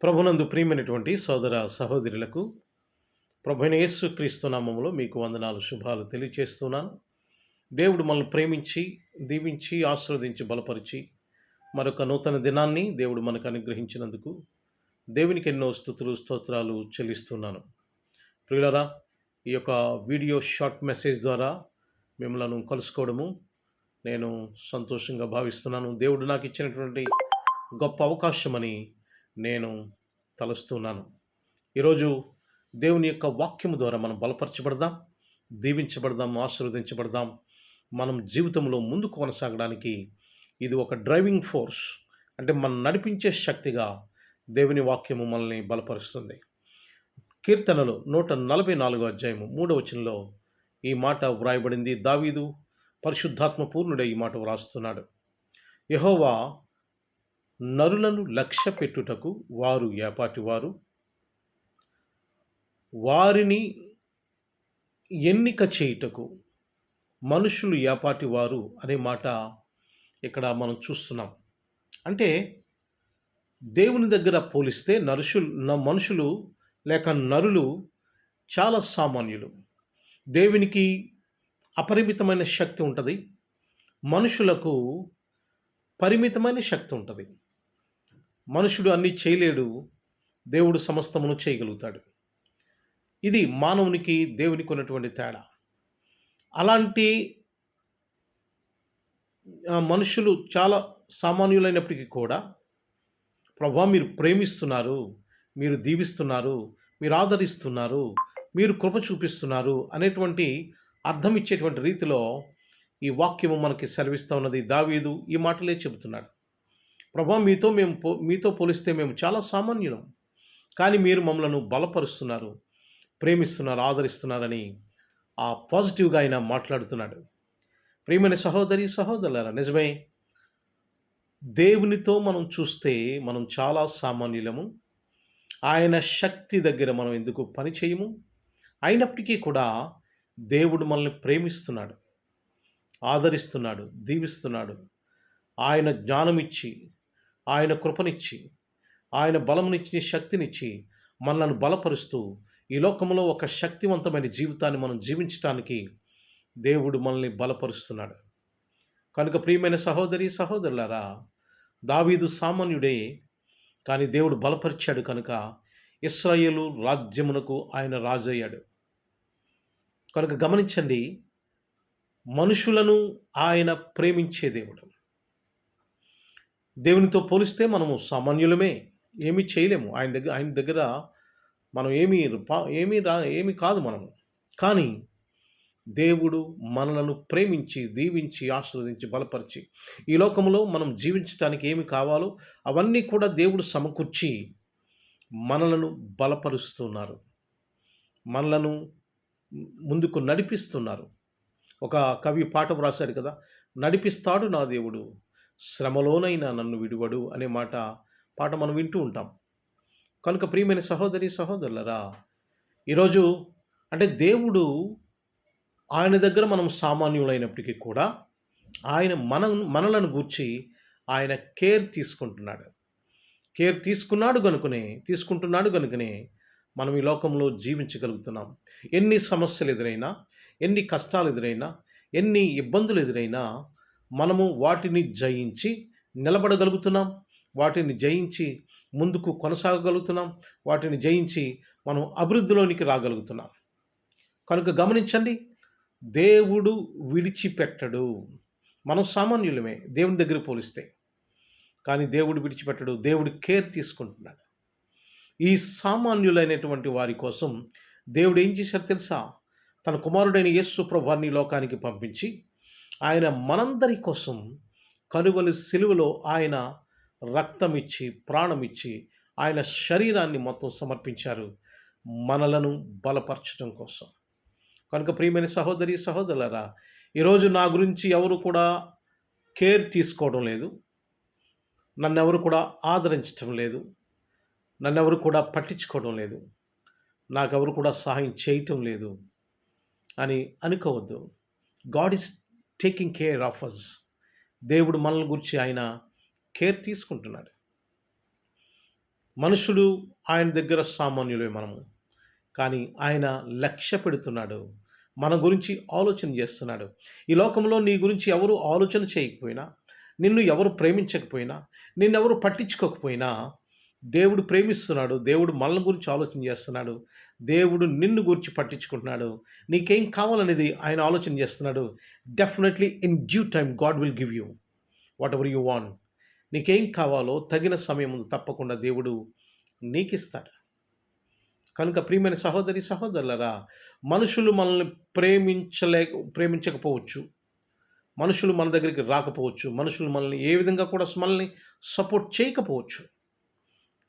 ప్రభునందు ప్రియమైనటువంటి సోదర సహోదరులకు ప్రభువైన యేసుక్రీస్తు నామములో మీకు వందనాలు శుభాలు తెలియచేస్తున్నాను. దేవుడు మనల్ని ప్రేమించి, దీవించి, ఆశీర్వదించి, బలపరిచి మరొక నూతన దినాన్ని దేవుడు మనకు అనుగ్రహించినందుకు దేవునికి ఎన్నో స్తుతులు, స్తోత్రాలు చెల్లిస్తున్నాను. ప్రియులారా, ఈ యొక్క వీడియో షార్ట్ మెసేజ్ ద్వారా మిమ్మలను కలుసుకోవడము నేను సంతోషంగా భావిస్తున్నాను. దేవుడు నాకు ఇచ్చినటువంటి గొప్ప అవకాశమని నేను తలుస్తున్నాను. ఈరోజు దేవుని యొక్క వాక్యము ద్వారా మనం బలపరచబడదాం, దీవించబడదాం, ఆశీర్వదించబడదాం. మనం జీవితంలో ముందుకు కొనసాగడానికి ఇది ఒక డ్రైవింగ్ ఫోర్స్, అంటే మనం నడిపించే శక్తిగా దేవుని వాక్యము మనల్ని బలపరుస్తుంది. కీర్తనలు 144 అధ్యాయము 3వ వచనంలో ఈ మాట వ్రాయబడింది. దావీదు పరిశుద్ధాత్మ పూర్ణుడై ఈ మాట వ్రాస్తున్నాడు. యెహోవా నరులను లక్ష్య పెట్టుటకు వారు ఏపాటివారు, వారిని ఎన్నిక చేయుటకు మనుషులు ఏపాటివారు అనే మాట ఇక్కడ మనం చూస్తున్నాం. అంటే దేవుని దగ్గర పోలిస్తే మనుషులు లేక నరులు చాలా సామాన్యులు. దేవునికి అపరిమితమైన శక్తి ఉంటుంది, మనుషులకు పరిమితమైన శక్తి ఉంటుంది. మనుషుడు అన్నీ చేయలేడు, దేవుడు సమస్తమును చేయగలుగుతాడు. ఇది మానవునికి దేవునికి ఉన్నటువంటి తేడా. అలాంటి మనుషులు చాలా సామాన్యులైనప్పటికీ కూడా ప్రభువా మీరు ప్రేమిస్తున్నారు, మీరు దీవిస్తున్నారు, మీరు ఆదరిస్తున్నారు, మీరు కృప చూపిస్తున్నారు అనేటువంటి అర్థం ఇచ్చేటువంటి రీతిలో ఈ వాక్యము మనకి సెలవిస్తూ ఉన్నది. దావీదు ఈ మాటలే చెబుతున్నాడు. ప్రభువా మీతో పోలిస్తే మేము చాలా సామాన్యులం, కానీ మీరు మమ్మలను బలపరుస్తున్నారు, ప్రేమిస్తున్నారు, ఆదరిస్తున్నారని ఆ పాజిటివ్గా ఆయన మాట్లాడుతున్నాడు. ప్రియమైన సహోదరి సహోదరులారా, నిజమే, దేవునితో మనం చూస్తే మనం చాలా సామాన్యులము. ఆయన శక్తి దగ్గర మనం ఎందుకు పని చేయము? అయినప్పటికీ కూడా దేవుడు మనల్ని ప్రేమిస్తున్నాడు, ఆదరిస్తున్నాడు, దీవిస్తున్నాడు. ఆయన జ్ఞానమిచ్చి, ఆయన కృపనిచ్చి, ఆయన బలమునిచ్చి, శక్తినిచ్చి మనల్ని బలపరుస్తూ ఈ లోకంలో ఒక శక్తివంతమైన జీవితాన్ని మనం జీవించడానికి దేవుడు మనల్ని బలపరుస్తున్నాడు. కనుక ప్రియమైన సహోదరి సహోదరులారా, దావీదు సామాన్యుడే, కానీ దేవుడు బలపరిచాడు కనుక ఇశ్రాయేలు రాజ్యమునకు ఆయన రాజయ్యాడు. కనుక గమనించండి, మనుషులను ఆయన ప్రేమించే దేవుడు. దేవునితో పోలిస్తే మనము సామాన్యులమే, ఏమీ చేయలేము. ఆయన దగ్గర మనం ఏమీ కాదు మనము. కానీ దేవుడు మనలను ప్రేమించి, దీవించి, ఆశీర్వదించి, బలపరిచి ఈ లోకంలో మనం జీవించడానికి ఏమి కావాలో అవన్నీ కూడా దేవుడు సమకూర్చి మనలను బలపరుస్తున్నారు, మనలను ముందుకు నడిపిస్తున్నారు. ఒక కవి పాట వ్రాశాడు కదా, నడిపిస్తాడు నా దేవుడు, శ్రమలోనైనా నన్ను విడువడు అనే పాట మనం వింటూ ఉంటాం. కనుక ప్రియమైన సహోదరి సహోదరులరా, ఈరోజు అంటే దేవుడు ఆయన దగ్గర మనం సామాన్యులైనప్పటికీ కూడా ఆయన మనలను గూర్చి ఆయన కేర్ తీసుకుంటున్నాడు కనుకనే మనం ఈ లోకంలో జీవించగలుగుతున్నాం. ఎన్ని సమస్యలు ఎదురైనా, ఎన్ని కష్టాలు ఎదురైనా, ఎన్ని ఇబ్బందులు ఎదురైనా మనము వాటిని జయించి నిలబడగలుగుతున్నాం, వాటిని జయించి ముందుకు కొనసాగగలుగుతున్నాం, వాటిని జయించి మనం అభివృద్ధిలోనికి రాగలుగుతున్నాం. కనుక గమనించండి, దేవుడు విడిచిపెట్టడు. మనం సామాన్యులమే దేవుని దగ్గర పోలిస్తే, కానీ దేవుడు విడిచిపెట్టడు. దేవుడు కేర్ తీసుకుంటున్నాడు. ఈ సామాన్యులైనటువంటి వారి కోసం దేవుడు ఏం చేశారు తెలుసా? తన కుమారుడైన యేసు ప్రభువాన్ని లోకానికి పంపించి ఆయన మనందరి కోసం కలువరి సిలువలో ఆయన రక్తమిచ్చి, ప్రాణమిచ్చి, ఆయన శరీరాన్ని మొత్తం సమర్పించారు మనలను బలపరచడం కోసం. కనుక ప్రియమైన సహోదరి సహోదరులారా, ఈరోజు నా గురించి ఎవరు కూడా కేర్ తీసుకోవడం లేదు, నన్నెవరు కూడా ఆదరించడం లేదు, నన్నెవరు కూడా పట్టించుకోవడం లేదు, నాకెవరు కూడా సహాయం చేయటం లేదు అని అనుకోవద్దు. God is taking care of us. దేవుడు మనల్ని గురించి ఆయన కేర్ తీసుకుంటున్నాడు. మనుషులు ఆయన దగ్గర సామాన్యులే మనము. కానీ ఆయన లక్ష్య పెడుతున్నాడు. మన గురించి ఆలోచన చేస్తున్నాడు. ఈ లోకంలో నీ గురించి ఎవరు ఆలోచన చేయకపోయినా, నిన్ను ఎవరు ప్రేమించకపోయినా, నిన్నెవరు పట్టించుకోకపోయినా, దేవుడు ప్రేమిస్తున్నాడు. దేవుడు మనల గురించి ఆలోచన చేస్తున్నాడు. దేవుడు నిన్ను గురించి పట్టించుకుంటున్నాడు. నీకేం కావాలనేది ఆయన ఆలోచన చేస్తున్నాడు. Definitely in due time God will give you whatever you want. నీకేం కావాలో తగిన సమయముందు తప్పకుండా దేవుడు నీకిస్తాడు. కనుక ప్రియమైన సహోదరి, సహోదరులారా, మనుషులు మనల్ని ప్రేమించకపోవచ్చు. మనుషులు మన దగ్గరికి రాకపోవచ్చు. మనుషులు మనల్ని ఏ విధంగా కూడా మనల్ని సపోర్ట్ చేయకపోవచ్చు.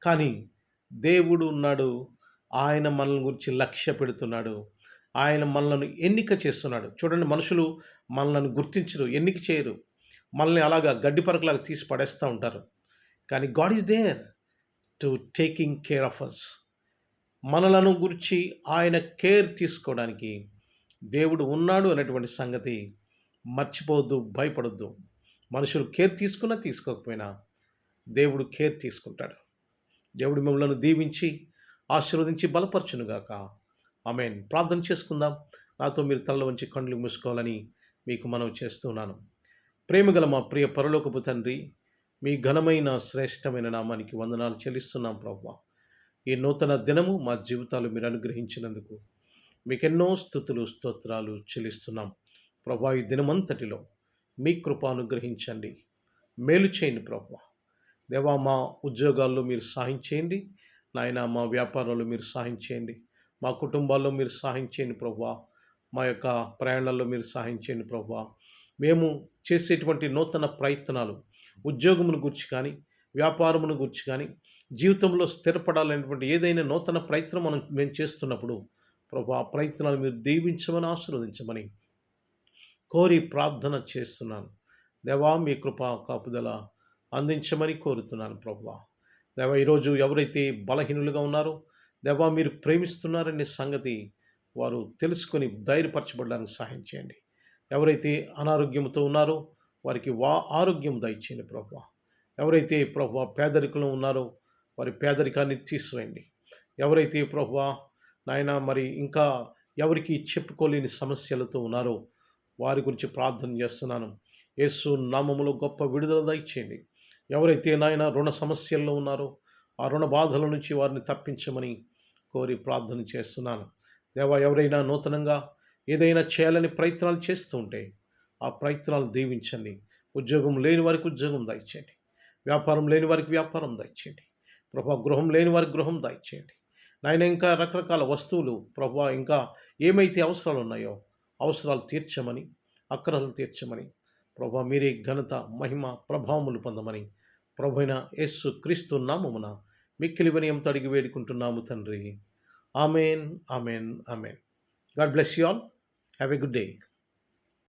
కానీ దేవుడు ఉన్నాడు. ఆయన మనల్ని గురించి లక్ష్య పెడుతున్నాడు. ఆయన మనలను ఎన్నిక చేస్తున్నాడు. చూడండి, మనుషులు మనలను గుర్తించరు, ఎన్నిక చేయరు. మనల్ని అలాగా గడ్డి పరకలాగా తీసి పడేస్తూ ఉంటారు. కానీ God is there to taking care of us. మనలను గురించి ఆయన కేర్ తీసుకోవడానికి దేవుడు ఉన్నాడు అనేటువంటి సంగతి మర్చిపోవద్దు, భయపడొద్దు. మనుషులు కేర్ తీసుకున్నా తీసుకోకపోయినా దేవుడు కేర్ తీసుకుంటాడు. దేవుడు మిమ్మల్ని దీవించి ఆశీర్వదించి బలపరచునుగాక. ఆమేన్. ప్రార్థన చేసుకుందాం. నాతో మీరు తలలో వంచి కళ్ళు మూసుకోవాలని మీకు మనవి చేస్తున్నాను. ప్రేమగల మా ప్రియ పరలోకపు తండ్రి, మీ ఘనమైన శ్రేష్టమైన నామానికి వందనాలు చెల్లిస్తున్నాం ప్రభువా. ఈ నూతన దినము మా జీవితాలు మీరు అనుగ్రహించినందుకు మీకెన్నో స్తుతులు, స్తోత్రాలు చెల్లిస్తున్నాం ప్రభువా. ఈ దినమంతటిలో మీ కృప అనుగ్రహించండి, మేలు చేయండి ప్రభువా. దేవా, మా ఉద్యోగాల్లో మీరు సహాయం చేయండి నాయన. మా వ్యాపారంలో మీరు సహాయం చేయండి. మా కుటుంబాల్లో మీరు సహాయం చేయండి ప్రభువా. మా యొక్క ప్రయాణాల్లో మీరు సహాయం చేయండి ప్రభువా. మేము చేసేటువంటి నూతన ప్రయత్నాలు, ఉద్యోగమును గురించి కానీ, వ్యాపారమును గురించి కానీ, జీవితంలో స్థిరపడాలనేటువంటి ఏదైనా నూతన ప్రయత్నం మేము చేస్తున్నప్పుడు ప్రభువా, ఆ ప్రయత్నాలు మీరు దీవించమని, ఆశీర్వదించమని కోరి ప్రార్థన చేస్తున్నాను. దేవా, మీ కృపా కాపుదల అందించమని కోరుతున్నాను ప్రభువా. దేవా, ఈరోజు ఎవరైతే బలహీనులుగా ఉన్నారో దేవా, మీరు ప్రేమిస్తున్నారనే సంగతి వారు తెలుసుకొని ధైర్యపరచబడడానికి సహాయం చేయండి. ఎవరైతే అనారోగ్యంతో ఉన్నారో వారికి ఆరోగ్యం దయచేయండి ప్రభువా. ఎవరైతే ప్రభువా పేదరికంలో ఉన్నారో వారి పేదరికాన్ని తీసివేయండి. ఎవరైతే ప్రభువా నాయన మరి ఇంకా ఎవరికి చెప్పుకోలేని సమస్యలతో ఉన్నారో వారి గురించి ప్రార్థన చేస్తున్నాను. యేసు నామములో గొప్ప విడుదల దయచేయండి. ఎవరైతే నాయన రుణ సమస్యల్లో ఉన్నారో ఆ రుణ బాధల నుంచి వారిని తప్పించమని కోరి ప్రార్థన చేస్తున్నాను. దేవా, ఎవరైనా నూతనంగా ఏదైనా చేయాలని ప్రయత్నాలు చేస్తూ ఉంటే ఆ ప్రయత్నాలు దీవించండి. ఉద్యోగం లేని వారికి ఉద్యోగం దయచేయండి. వ్యాపారం లేని వారికి వ్యాపారం దయచేయండి ప్రభా. గృహం లేని వారికి గృహం దయచేయండి నాయన. ఇంకా రకరకాల వస్తువులు ప్రభా, ఇంకా ఏమైతే అవసరాలు ఉన్నాయో అవసరాలు తీర్చమని, అక్కరలు తీర్చమని ప్రభా, మీరే ఘనత, మహిమ, ప్రభావములు పొందమని ప్రభువైన యేసు క్రీస్తు నామమున మిక్కిలి వినయంతో అడిగి వేడుకుంటున్నాము తండ్రి. Amen, amen, amen. God bless you all. Have a good day.